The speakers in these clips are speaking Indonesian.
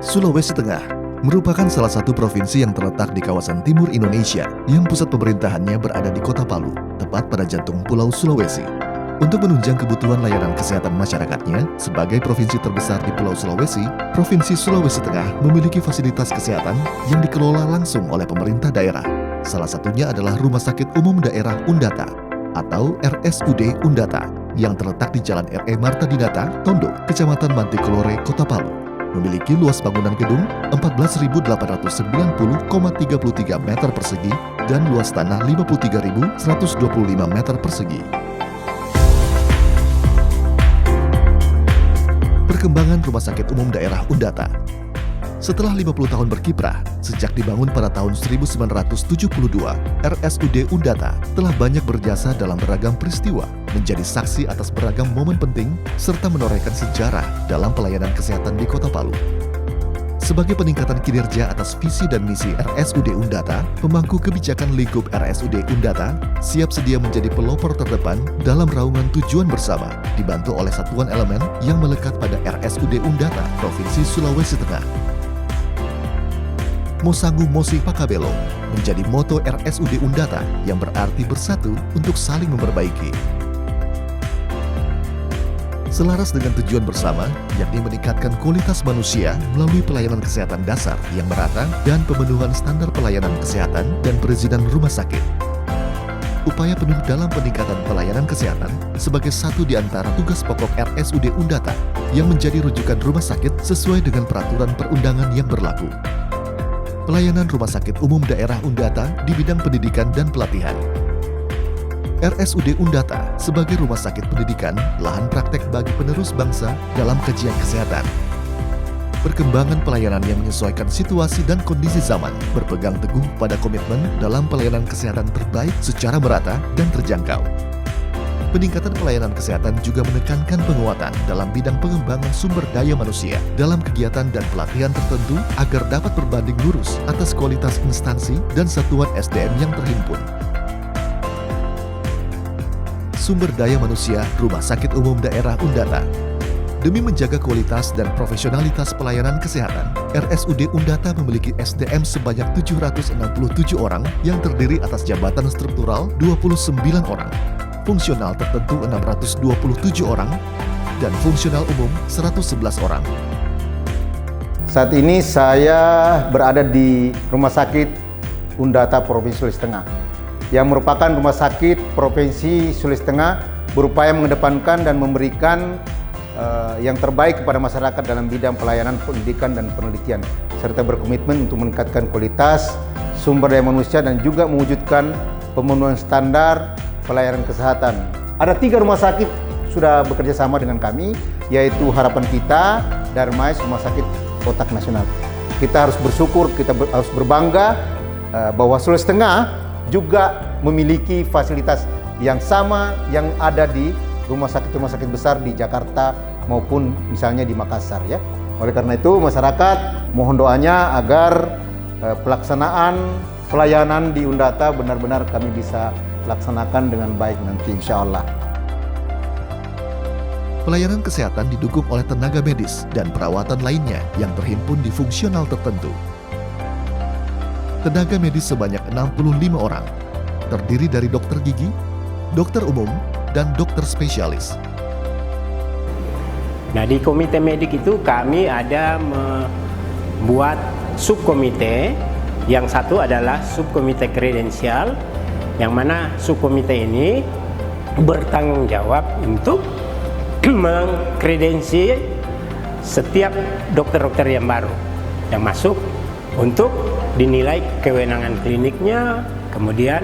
Sulawesi Tengah merupakan salah satu provinsi yang terletak di kawasan timur Indonesia yang pusat pemerintahannya berada di Kota Palu, tepat pada jantung Pulau Sulawesi. Untuk menunjang kebutuhan layanan kesehatan masyarakatnya, sebagai provinsi terbesar di Pulau Sulawesi, Provinsi Sulawesi Tengah memiliki fasilitas kesehatan yang dikelola langsung oleh pemerintah daerah. Salah satunya adalah Rumah Sakit Umum Daerah Undata atau RSUD Undata yang terletak di Jalan R.E. Marta Dinata, Tondo, Kecamatan Mantikelore, Kota Palu. Memiliki luas bangunan gedung 14.890,33 meter persegi dan luas tanah 53.125 meter persegi. Perkembangan Rumah Sakit Umum Daerah Undata. Setelah 50 tahun berkiprah, sejak dibangun pada tahun 1972, RSUD Undata telah banyak berjasa dalam beragam peristiwa, menjadi saksi atas beragam momen penting, serta menorehkan sejarah dalam pelayanan kesehatan di Kota Palu. Sebagai peningkatan kinerja atas visi dan misi RSUD Undata, pemangku kebijakan lingkup RSUD Undata siap sedia menjadi pelopor terdepan dalam raungan tujuan bersama, dibantu oleh satuan elemen yang melekat pada RSUD Undata, Provinsi Sulawesi Tengah. Mosangu Mosi Pakabelo menjadi moto RSUD Undata yang berarti bersatu untuk saling memperbaiki. Selaras dengan tujuan bersama, yakni meningkatkan kualitas manusia melalui pelayanan kesehatan dasar yang merata dan pemenuhan standar pelayanan kesehatan dan perizinan rumah sakit. Upaya penuh dalam peningkatan pelayanan kesehatan sebagai satu di antara tugas pokok RSUD Undata yang menjadi rujukan rumah sakit sesuai dengan peraturan perundangan yang berlaku. Pelayanan Rumah Sakit Umum Daerah Undata di bidang pendidikan dan pelatihan. RSUD Undata sebagai rumah sakit pendidikan, lahan praktek bagi penerus bangsa dalam kajian kesehatan. Perkembangan pelayanan yang menyesuaikan situasi dan kondisi zaman, berpegang teguh pada komitmen dalam pelayanan kesehatan terbaik secara merata dan terjangkau. Peningkatan pelayanan kesehatan juga menekankan penguatan dalam bidang pengembangan sumber daya manusia dalam kegiatan dan pelatihan tertentu agar dapat berbanding lurus atas kualitas instansi dan satuan SDM yang terhimpun. Sumber daya manusia Rumah Sakit Umum Daerah Undata. Demi menjaga kualitas dan profesionalitas pelayanan kesehatan, RSUD Undata memiliki SDM sebanyak 767 orang yang terdiri atas jabatan struktural 29 orang, fungsional tertentu 627 orang, dan fungsional umum 111 orang. Saat ini saya berada di Rumah Sakit Undata Provinsi Sulawesi Tengah, yang merupakan rumah sakit Provinsi Sulawesi Tengah berupaya mengedepankan dan memberikan yang terbaik kepada masyarakat dalam bidang pelayanan pendidikan dan penelitian, serta berkomitmen untuk meningkatkan kualitas sumber daya manusia dan juga mewujudkan pemenuhan standar pelayanan kesehatan. Ada 3 rumah sakit sudah bekerja sama dengan kami, yaitu Harapan Kita, Darmais, Rumah Sakit Kotak Nasional. Kita harus bersyukur, kita harus berbangga bahwa Sulawesi Tengah juga memiliki fasilitas yang sama yang ada di rumah sakit besar di Jakarta maupun misalnya di Makassar, ya. Oleh karena itu masyarakat mohon doanya agar pelaksanaan pelayanan di Undata benar-benar kami bisa laksanakan dengan baik nanti, insya Allah. Pelayanan kesehatan didukung oleh tenaga medis dan perawatan lainnya yang terhimpun di fungsional tertentu. Tenaga medis sebanyak 65 orang, terdiri dari dokter gigi, dokter umum, dan dokter spesialis. Nah, di komite medik itu kami ada membuat subkomite. Yang satu adalah subkomite kredensial, yang mana subkomite ini bertanggung jawab untuk mengkredensi setiap dokter-dokter yang baru yang masuk untuk dinilai kewenangan kliniknya, kemudian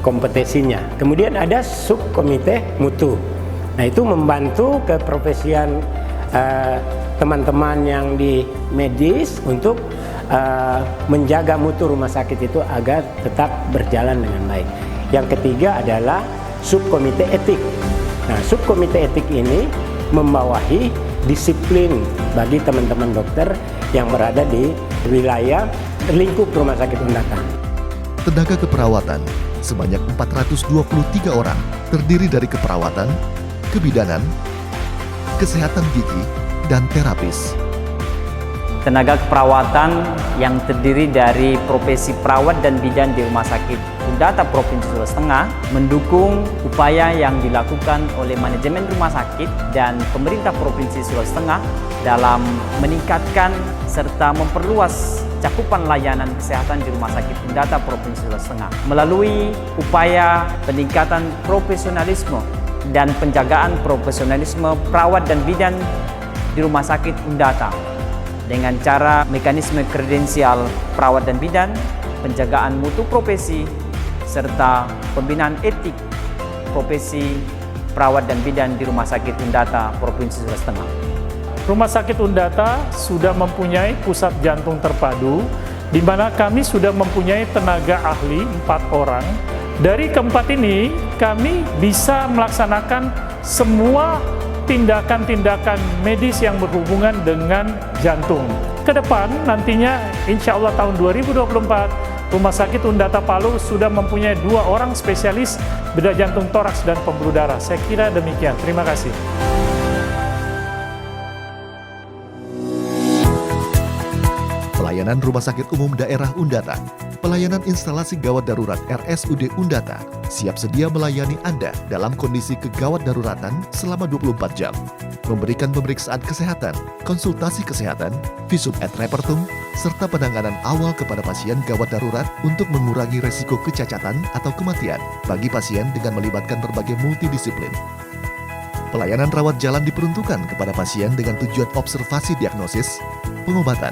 kompetensinya. Kemudian ada subkomite mutu. Nah, itu membantu keprofesian teman-teman yang di medis untuk menjaga mutu rumah sakit itu agar tetap berjalan dengan baik. Yang ketiga adalah subkomite etik. Nah, subkomite etik ini membawahi disiplin bagi teman-teman dokter yang berada di wilayah lingkup Rumah Sakit Undata. Tenaga keperawatan sebanyak 423 orang, terdiri dari keperawatan, kebidanan, kesehatan gigi, dan terapis. tenaga keperawatan yang terdiri dari profesi perawat dan bidan di Rumah Sakit Undata Provinsi Sulawesi Tengah mendukung upaya yang dilakukan oleh manajemen rumah sakit dan pemerintah Provinsi Sulawesi Tengah dalam meningkatkan serta memperluas cakupan layanan kesehatan di Rumah Sakit Undata Provinsi Sulawesi Tengah melalui upaya peningkatan profesionalisme dan penjagaan profesionalisme perawat dan bidan di Rumah Sakit Undata dengan cara mekanisme kredensial perawat dan bidan, penjagaan mutu profesi, serta pembinaan etik profesi perawat dan bidan di Rumah Sakit Undata Provinsi Sulawesi Tengah. Rumah Sakit Undata sudah mempunyai pusat jantung terpadu, di mana kami sudah mempunyai tenaga ahli 4 orang. Dari keempat ini, kami bisa melaksanakan semua tindakan-tindakan medis yang berhubungan dengan jantung. Ke depan nantinya insya Allah tahun 2024 Rumah Sakit Undata Palu sudah mempunyai 2 orang spesialis bedah jantung toraks dan pembuluh darah. Saya kira demikian. Terima kasih. Pelayanan Rumah Sakit Umum Daerah Undata, pelayanan instalasi gawat darurat RSUD Undata, siap sedia melayani Anda dalam kondisi kegawat daruratan selama 24 jam. Memberikan pemeriksaan kesehatan, konsultasi kesehatan, visum et repertum, serta penanganan awal kepada pasien gawat darurat untuk mengurangi resiko kecacatan atau kematian bagi pasien dengan melibatkan berbagai multidisiplin. Pelayanan rawat jalan diperuntukkan kepada pasien dengan tujuan observasi diagnosis, pengobatan,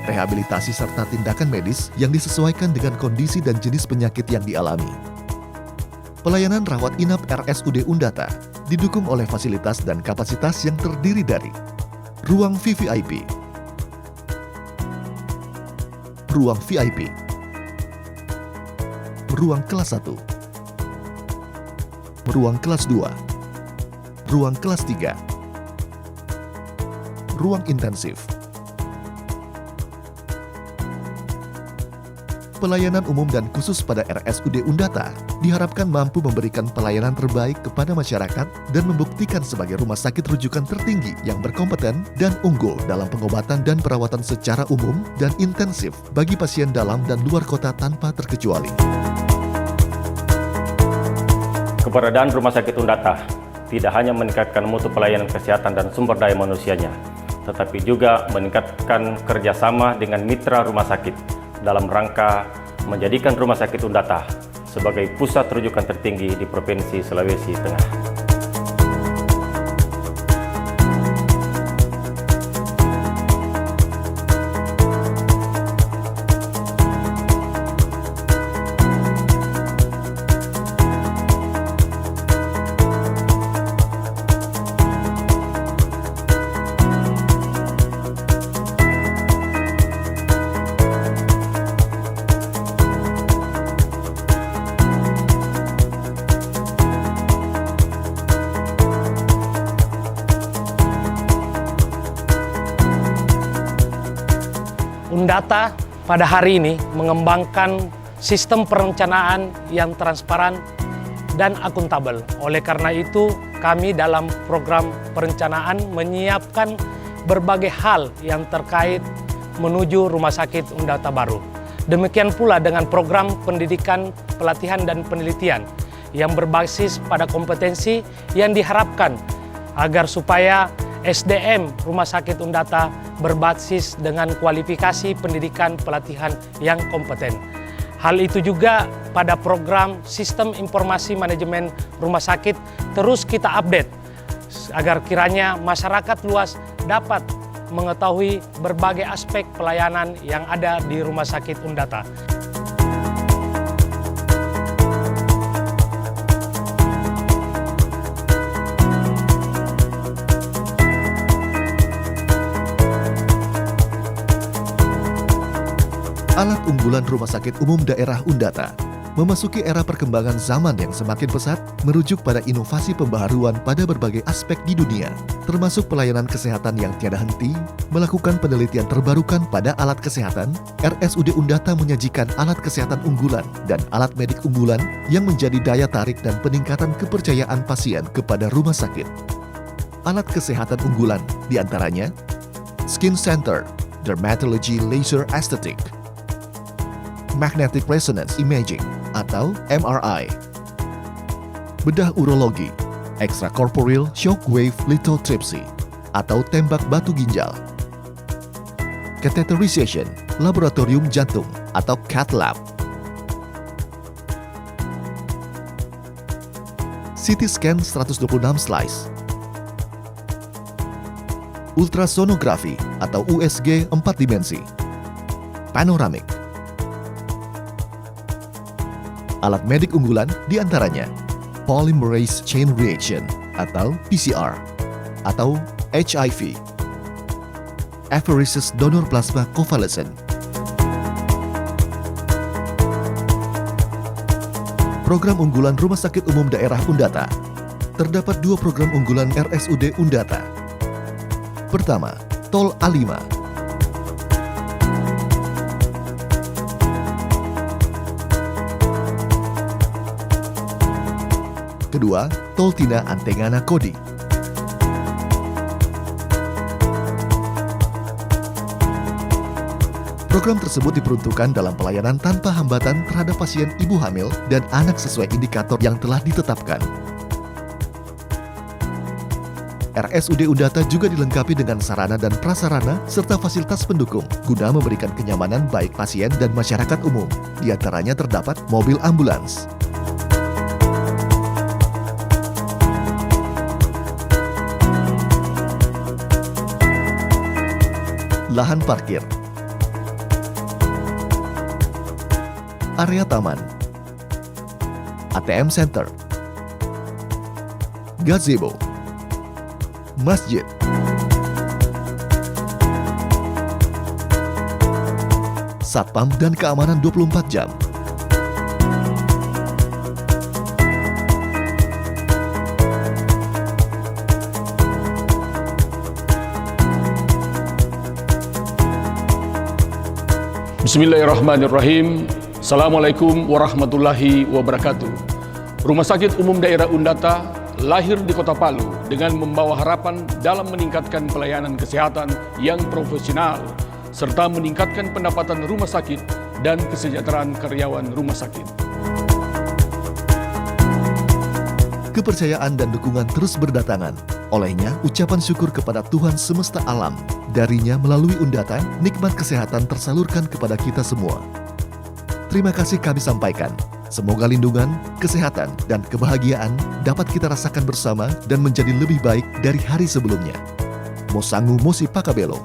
rehabilitasi serta tindakan medis yang disesuaikan dengan kondisi dan jenis penyakit yang dialami. Pelayanan rawat inap RSUD Undata didukung oleh fasilitas dan kapasitas yang terdiri dari ruang VVIP, ruang VIP, ruang kelas 1, ruang kelas 2, ruang kelas 3, ruang intensif. Pelayanan umum dan khusus pada RSUD Undata diharapkan mampu memberikan pelayanan terbaik kepada masyarakat dan membuktikan sebagai rumah sakit rujukan tertinggi yang berkompeten dan unggul dalam pengobatan dan perawatan secara umum dan intensif bagi pasien dalam dan luar kota tanpa terkecuali. Keberadaan Rumah Sakit Undata tidak hanya meningkatkan mutu pelayanan kesehatan dan sumber daya manusianya, tetapi juga meningkatkan kerjasama dengan mitra rumah sakit dalam rangka menjadikan Rumah Sakit Undata sebagai pusat rujukan tertinggi di Provinsi Sulawesi Tengah. Undata pada hari ini mengembangkan sistem perencanaan yang transparan dan akuntabel. Oleh karena itu, kami dalam program perencanaan menyiapkan berbagai hal yang terkait menuju Rumah Sakit Undata baru. Demikian pula dengan program pendidikan, pelatihan, dan penelitian yang berbasis pada kompetensi yang diharapkan agar supaya SDM Rumah Sakit Undata berbasis dengan kualifikasi pendidikan pelatihan yang kompeten. Hal itu juga pada program Sistem Informasi Manajemen Rumah Sakit terus kita update agar kiranya masyarakat luas dapat mengetahui berbagai aspek pelayanan yang ada di Rumah Sakit Undata. Alat unggulan Rumah Sakit Umum Daerah Undata memasuki era perkembangan zaman yang semakin pesat merujuk pada inovasi pembaharuan pada berbagai aspek di dunia, termasuk pelayanan kesehatan yang tiada henti, melakukan penelitian terbarukan pada alat kesehatan. RSUD Undata menyajikan alat kesehatan unggulan dan alat medik unggulan yang menjadi daya tarik dan peningkatan kepercayaan pasien kepada rumah sakit. Alat kesehatan unggulan diantaranya Skin Center, Dermatology Laser Aesthetic, Magnetic Resonance Imaging atau MRI, bedah urologi, Extracorporeal Shockwave Lithotripsy atau tembak batu ginjal, Catheterization Laboratorium Jantung atau Cath Lab, CT Scan 126 slice, Ultrasonografi atau USG 4 dimensi, Panoramik. Alat medik unggulan diantaranya Polymerase Chain Reaction atau PCR atau HIV, Apheresis Donor Plasma Convalescent. Program unggulan Rumah Sakit Umum Daerah Undata. Terdapat 2 program unggulan RSUD Undata. Pertama, Tol A5. Kedua, Tol Tina Antengana Kodi. Program tersebut diperuntukkan dalam pelayanan tanpa hambatan terhadap pasien ibu hamil dan anak sesuai indikator yang telah ditetapkan. RSUD Undata juga dilengkapi dengan sarana dan prasarana serta fasilitas pendukung guna memberikan kenyamanan baik pasien dan masyarakat umum. Di antaranya terdapat mobil ambulans, lahan parkir, area taman, ATM Center, gazebo, masjid, satpam dan keamanan 24 jam. Bismillahirrahmanirrahim. Assalamualaikum warahmatullahi wabarakatuh. Rumah Sakit Umum Daerah Undata lahir di Kota Palu dengan membawa harapan dalam meningkatkan pelayanan kesehatan yang profesional serta meningkatkan pendapatan rumah sakit dan kesejahteraan karyawan rumah sakit. Kepercayaan dan dukungan terus berdatangan. Olehnya, ucapan syukur kepada Tuhan semesta alam. Darinya melalui Undata, nikmat kesehatan tersalurkan kepada kita semua. Terima kasih kami sampaikan. Semoga lindungan, kesehatan, dan kebahagiaan dapat kita rasakan bersama dan menjadi lebih baik dari hari sebelumnya. Mosangu Mosi Pakabelo.